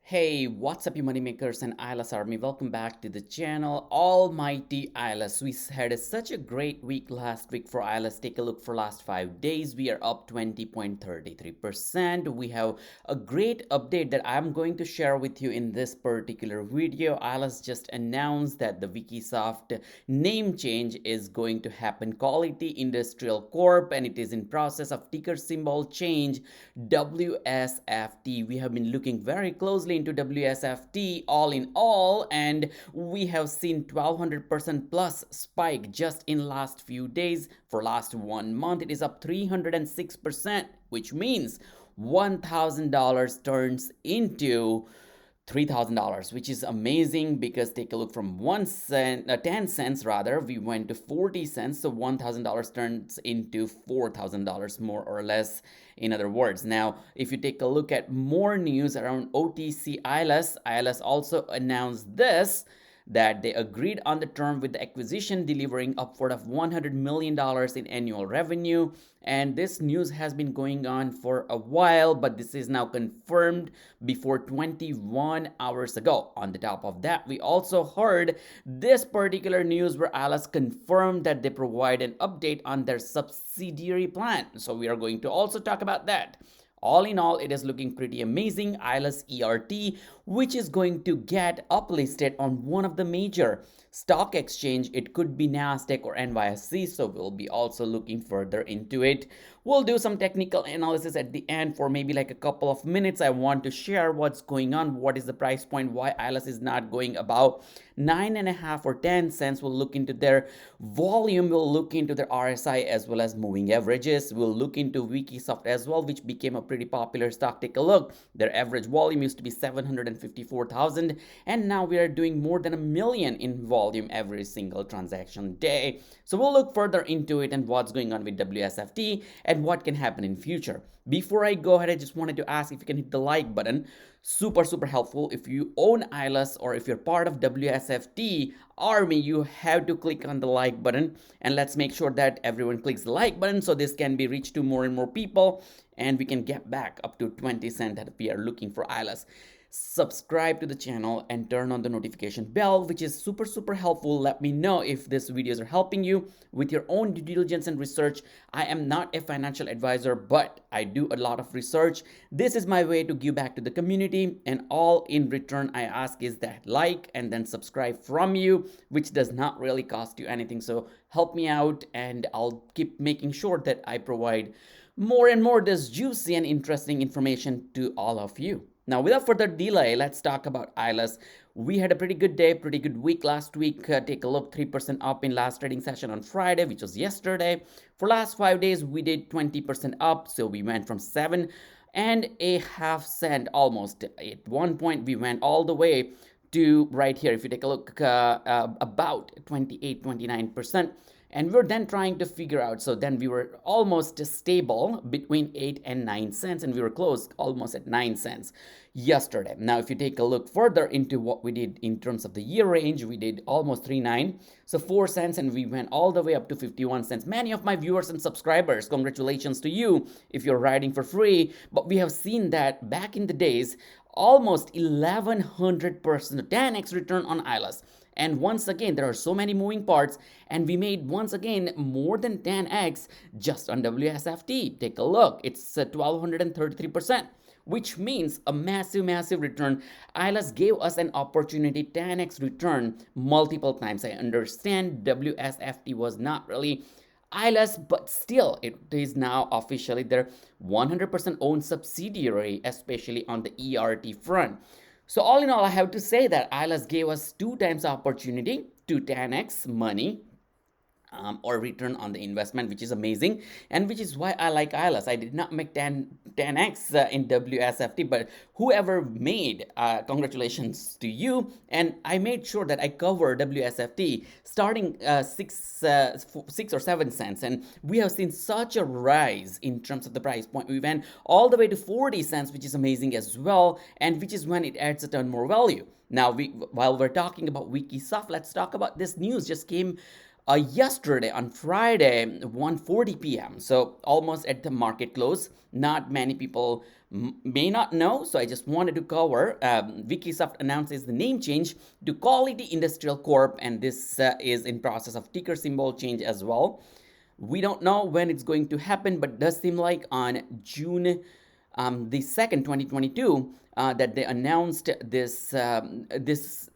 Hey, what's up you moneymakers and ILUS Army? Welcome back to the channel. Almighty ILUS. We had such a great week last week for ILUS. Take a look for last 5 days. We are up 20.33%. We have a great update that I'm going to share with you in this particular video. ILUS just announced that the Wsft name change is going to happen. Quality Industrial Corp, and it is in process of ticker symbol change WSFT. We have been looking very closely into WSFT all in all, and we have seen 1200% plus spike just in last few days. For last 1 month it is up 306%, which means $1,000 turns into $3,000, which is amazing because take a look from 10 cents rather, we went to 40 cents. So $1,000 turns into $4,000 more or less, in other words. Now, if you take a look at more news around OTC ILUS also announced this, that they agreed on the term with the acquisition, delivering upward of $100 million in annual revenue. And this news has been going on for a while, but this is now confirmed before 21 hours ago. On the top of that, we also heard this particular news where ILUS confirmed that they provide an update on their subsidiary plan. So we are going to also talk about that. All in all, it is looking pretty amazing. ILUS ERT, which is going to get uplisted on one of the major stock exchange. It could be NASDAQ or NYSE, so we'll be also looking further into it. We'll do some technical analysis at the end for maybe like a couple of minutes. I want to share what's going on, what is the price point, why ILUS is not going about 9.5 or 10 cents. We'll look into their volume, we'll look into their RSI as well as moving averages. We'll look into Wsft as well, which became a pretty popular stock. Take a look. Their average volume used to be 754,000, and now we are doing more than 1 million in volume every single transaction day. So we'll look further into it and what's going on with WSFT and what can happen in future. Before I go ahead, I just wanted to ask if you can hit the like button. Super helpful. If you own ILUS or if you're part of WSFT Army, you have to click on the like button, and let's make sure that everyone clicks the like button so this can be reached to more and more people and we can get back up to 20 cents that we are looking for ILUS. Subscribe to the channel and turn on the notification bell, which is super helpful. Let me know if these videos are helping you with your own due diligence and research. I am not a financial advisor, but I do a lot of research. This is my way to give back to the community, and all in return I ask is that like and then subscribe from you, which does not really cost you anything. So help me out and I'll keep making sure that I provide more and more this juicy and interesting information to all of you. Now, without further delay, let's talk about ILUS. We had a pretty good day, pretty good week last week. Take a look, 3% up in last trading session on Friday, which was yesterday. For last 5 days, we did 20% up. So we went from 7.5 cents almost. At one point, we went all the way to right here. If you take a look, about 28-29%. And we're then trying to figure out, so then we were almost stable between 8 and 9 cents, and we were close almost at 9 cents yesterday. Now, if you take a look further into what we did in terms of the year range, we did almost 3.9, so 4 cents, and we went all the way up to 51 cents. Many of my viewers and subscribers, congratulations to you if you're riding for free, but we have seen that back in the days, almost 1100%, 10x return on ILUS. And once again, there are so many moving parts, and we made once again more than 10x just on WSFT. Take a look, it's 1233%, which means a massive return. ILUS gave us an opportunity, 10x return multiple times. I understand WSFT was not really ILUS, but still it is now officially their 100% owned subsidiary, especially on the ERT front. So all in all, I have to say that ILUS gave us 2 times opportunity to 10x money or return on the investment, which is amazing, and which is why I like ILUS. I did not make 10x in WSFT, but whoever made, congratulations to you. And I made sure that I cover WSFT starting 6 or 7 cents, and we have seen such a rise in terms of the price point. We went all the way to 40 cents, which is amazing as well, and which is when it adds a ton more value. Now, while we're talking about Wsft, let's talk about this news just came yesterday on Friday, 1:40 p.m. So almost at the market close. Not many people may not know, so I just wanted to cover. Wsft announces the name change to Quality Industrial Corp, and this is in process of ticker symbol change as well. We don't know when it's going to happen, but it does seem like on June the 2nd, 2022, that they announced this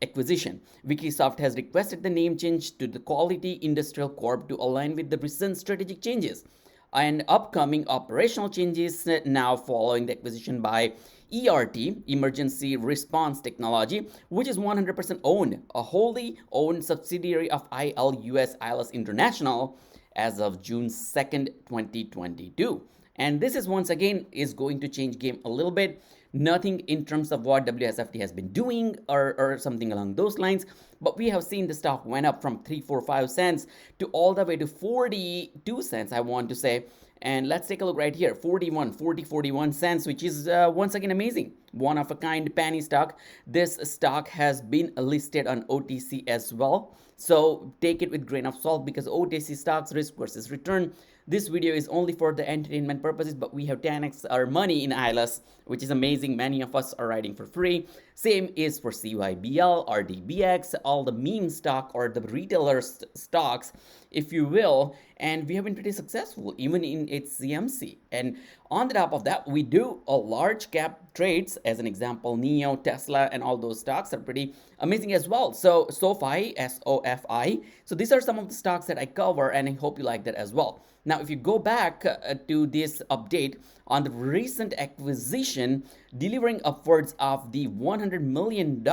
acquisition. Wsft has requested the name change to the Quality Industrial Corp to align with the recent strategic changes and upcoming operational changes now following the acquisition by ERT, Emergency Response Technology, which is 100% owned, a wholly owned subsidiary of ILUS International as of June 2nd, 2022. And this is once again is going to change game a little bit. Nothing in terms of what WSFT has been doing or something along those lines. But we have seen the stock went up from 345 cents to all the way to 42 cents, I want to say. And let's take a look right here, 41 cents, which is once again amazing. One of a kind penny stock. This stock has been listed on OTC as well. So take it with grain of salt because OTC stocks, risk versus return. This video is only for the entertainment purposes, but we have 10x our money in ILUS, which is amazing. Many of us are riding for free. Same is for CYBL, RDBX, all the meme stock or the retailer stocks, if you will. And we have been pretty successful, even in HCMC. And on the top of that, we do a large cap trades. As an example, NEO, Tesla, and all those stocks are pretty amazing as well. So SOFI, SOFI. So these are some of the stocks that I cover, and I hope you like that as well. Now, if you go back to this update on the recent acquisition, delivering upwards of the $100 million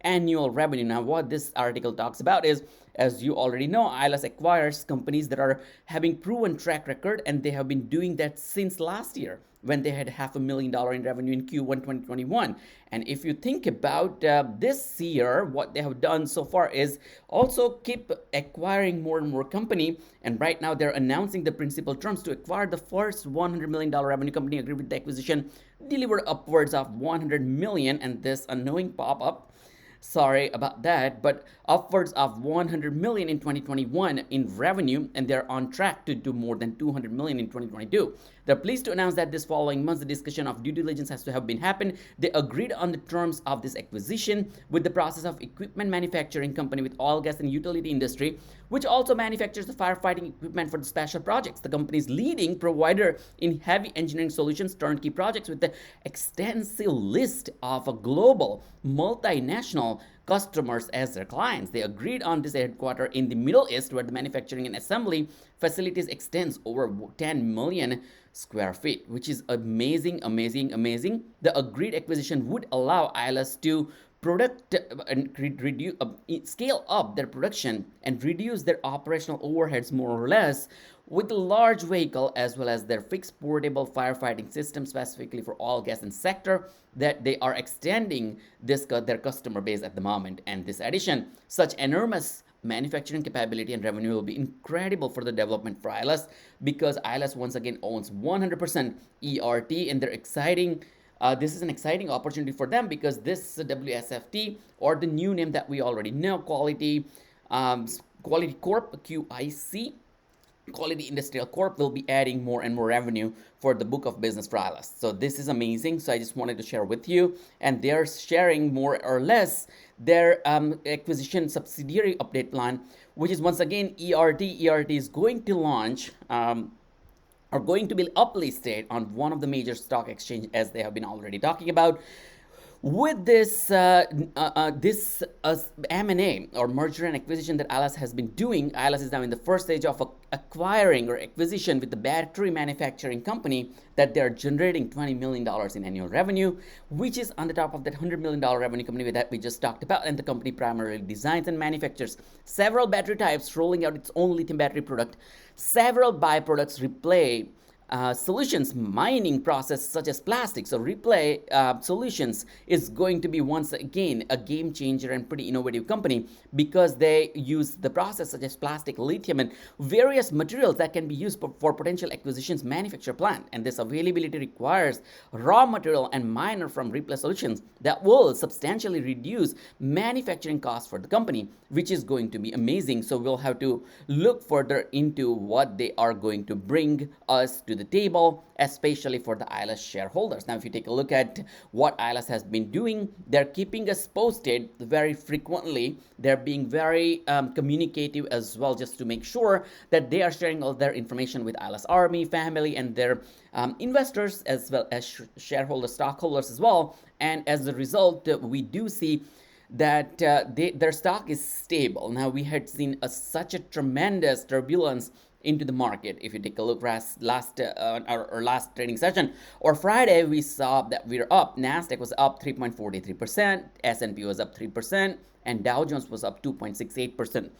annual revenue. Now, what this article talks about is, as you already know, ILUS acquires companies that are having proven track record, and they have been doing that since last year when they had $500,000 in revenue in Q1 2021. And if you think about this year, what they have done so far is also keep acquiring more and more company. And right now they're announcing the principal terms to acquire the first $100 million revenue company, agree with the acquisition, deliver upwards of $100 million, and this annoying pop-up. Sorry about that, but upwards of $100 million in 2021 in revenue, and they're on track to do more than $200 million in 2022. They're pleased to announce that this following month, the discussion of due diligence has to have been happened. They agreed on the terms of this acquisition with the process of equipment manufacturing company with oil, gas, and utility industry, which also manufactures the firefighting equipment for the special projects. The company's leading provider in heavy engineering solutions, turnkey projects with the extensive list of a global multinational customers as their clients. They agreed on this headquarters in the Middle East, where the manufacturing and assembly facilities extends over 10 million square feet, which is amazing. The agreed acquisition would allow ILUS to scale up their production and reduce their operational overheads more or less with the large vehicle as well as their fixed portable firefighting system specifically for oil, gas, and sector that they are extending their customer base at the moment. And this addition, such enormous manufacturing capability and revenue will be incredible for the development for ILUS because ILUS once again owns 100% ERT, and they're exciting. This is an exciting opportunity for them because this WSFT, or the new name that we already know, Quality Corp, QIC, Quality Industrial Corp, will be adding more and more revenue for the book of business for ILUS. So this is amazing. So I just wanted to share with you, and they're sharing more or less their acquisition subsidiary update plan, which is once again ERT. ERT is going to launch are going to be uplisted on one of the major stock exchange, as they have been already talking about. With this M&A or merger and acquisition that ILUS has been doing, ILUS is now in the first stage of acquiring or acquisition with the battery manufacturing company that they're generating $20 million in annual revenue, which is on the top of that $100 million revenue company that we just talked about. And the company primarily designs and manufactures several battery types, rolling out its own lithium battery product. Several byproducts solutions mining process such as plastics or replay solutions is going to be once again a game changer and pretty innovative company, because they use the process such as plastic, lithium, and various materials that can be used for potential acquisitions manufacture plant. And this availability requires raw material and miner from replay solutions that will substantially reduce manufacturing costs for the company, which is going to be amazing. So we'll have to look further into what they are going to bring us to the table, especially for the ILUS shareholders. Now, if you take a look at what ILUS has been doing, they're keeping us posted very frequently. They're being very communicative as well, just to make sure that they are sharing all their information with ILUS Army family and their investors, as well as shareholders, stockholders as well. And as a result, we do see that their stock is stable. Now, we had seen such a tremendous turbulence into the market. If you take a look our last trading session or Friday, we saw that we're up. NASDAQ was up 3.43%, S&P was up 3%, and Dow Jones was up 2.68%.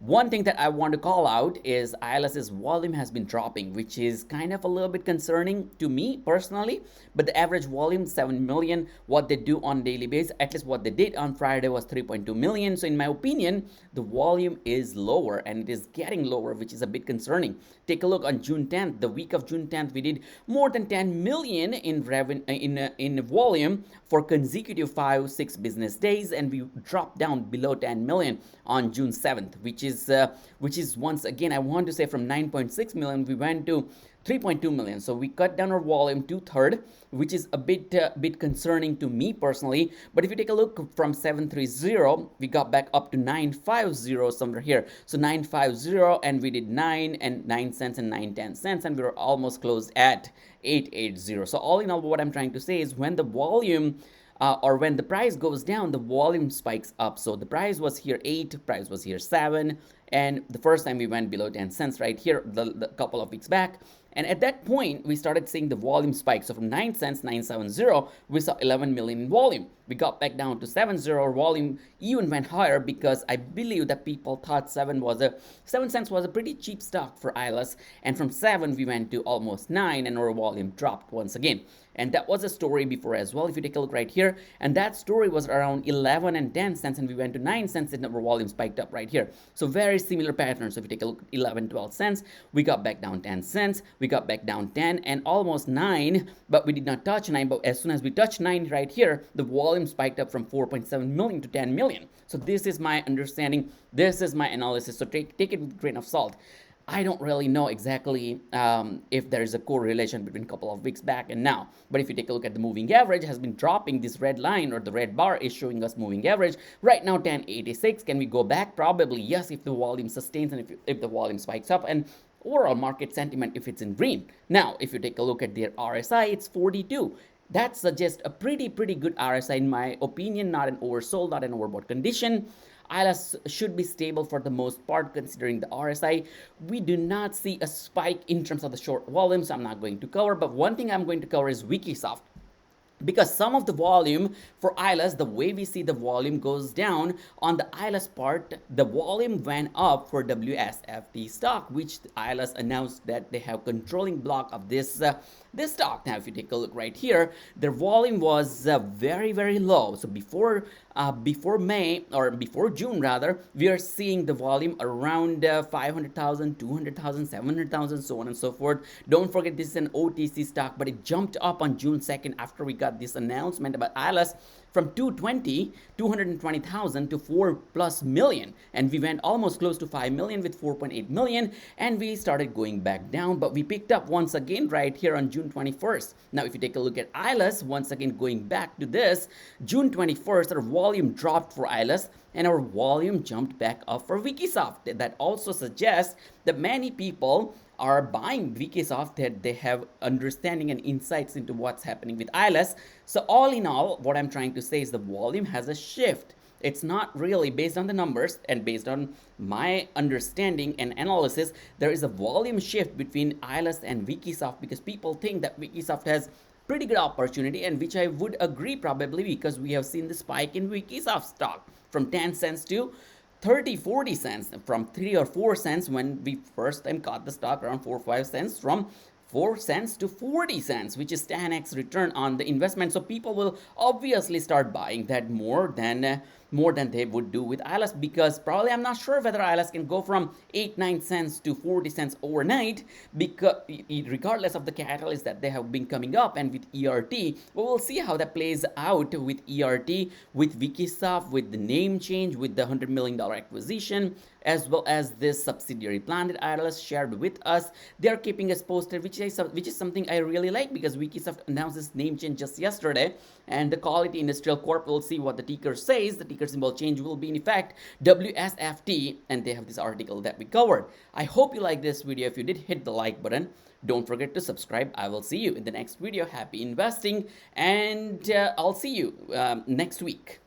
One thing that I want to call out is ILUS's volume has been dropping, which is kind of a little bit concerning to me personally. But the average volume, 7 million, what they do on daily basis, at least what they did on Friday was 3.2 million. So in my opinion, the volume is lower and it is getting lower, which is a bit concerning. Take a look on June 10th, the week of June 10th, we did more than 10 million in volume for consecutive 5-6 business days, and we dropped down below 10 million on June 7th, which is once again, I want to say, from 9.6 million we went to 3.2 million. So we cut down our volume 2/3, which is a bit concerning to me personally. But if you take a look from 730, we got back up to 950 somewhere here. So 950, and we did 9 cents and 9.10 cents, and we were almost closed at 880. So all in all, what I'm trying to say is when the volume or when the price goes down, the volume spikes up. So the price was here 8, price was here 7, and the first time we went below 10 cents right here the couple of weeks back. And at that point, we started seeing the volume spike. So from 9 cents, 970, we saw 11 million in volume. We got back down to 70. Volume even went higher because I believe that people thought 7 cents was a pretty cheap stock for ILUS. And from 7, we went to almost 9, and our volume dropped once again. And that was a story before as well. If you take a look right here, and that story was around 11 and 10 cents, and we went to 9 cents, and our volume spiked up right here. So very similar pattern. So if you take a look, 11, 12 cents, we got back down 10 cents, we got back down 10 and almost 9, but we did not touch 9. But as soon as we touched 9 right here, the volume spiked up from 4.7 million to 10 million. So this is my understanding. This is my analysis. So take it with a grain of salt. I don't really know exactly if there is a correlation between a couple of weeks back and now. But if you take a look at the moving average, has been dropping. This red line or the red bar is showing us moving average. Right now, 1086. Can we go back? Probably yes, if the volume sustains and if the volume spikes up, and overall market sentiment if it's in green. Now, if you take a look at their RSI, it's 42. That suggests a pretty good RSI in my opinion, not an oversold, not an overbought condition. ILUS should be stable for the most part considering the RSI. We do not see a spike in terms of the short volume, so I'm not going to cover. But one thing I'm going to cover is Wsft. Because some of the volume for ILUS, the way we see the volume goes down on the ILUS part, the volume went up for Wsft stock, which ILUS announced that they have controlling block of this stock. Now, if you take a look right here, their volume was very low. So before May, or before June rather, we are seeing the volume around 500,000, 200,000, 700,000, so on and so forth. Don't forget this is an OTC stock, but it jumped up on June 2nd after we got this announcement about ILUS from 220,000 to 4+ million, and we went almost close to 5 million with 4.8 million, and we started going back down, but we picked up once again right here on June 21st. Now, if you take a look at ILUS, once again going back to this, June 21st, our volume dropped for ILUS, and our volume jumped back up for Wsft. That also suggests that many people are buying Wsft, that they have understanding and insights into what's happening with ILUS. So all in all, what I'm trying to say is the volume has a shift. It's not really based on the numbers, and based on my understanding and analysis, there is a volume shift between ILUS and Wsft, because people think that Wsft has pretty good opportunity, and which I would agree probably, because we have seen the spike in Wsft stock from 10 cents to 30-40 cents, from 3 or 4 cents when we first time caught the stock around 4 or 5 cents, from 4 cents to 40 cents, which is 10x return on the investment. So people will obviously start buying that more than they would do with ILUS, because probably I'm not sure whether ILUS can go from 8-9 cents to 40 cents overnight, because regardless of the catalysts that they have been coming up, and with ERT, we will see how that plays out with ERT, with Wsft, with the name change, with the $100 million acquisition, as well as this subsidiary plan that ILUS shared with us. They are keeping us posted, which is something I really like, because Wsft announced this name change just yesterday, and the Quality Industrial Corp will see what the ticker says. The ticker symbol change will be in effect WSFT, and they have this article that we covered. I hope you like this video. If you did, hit the like button. Don't forget to subscribe. I will see you in the next video. Happy investing, and I'll see you next week.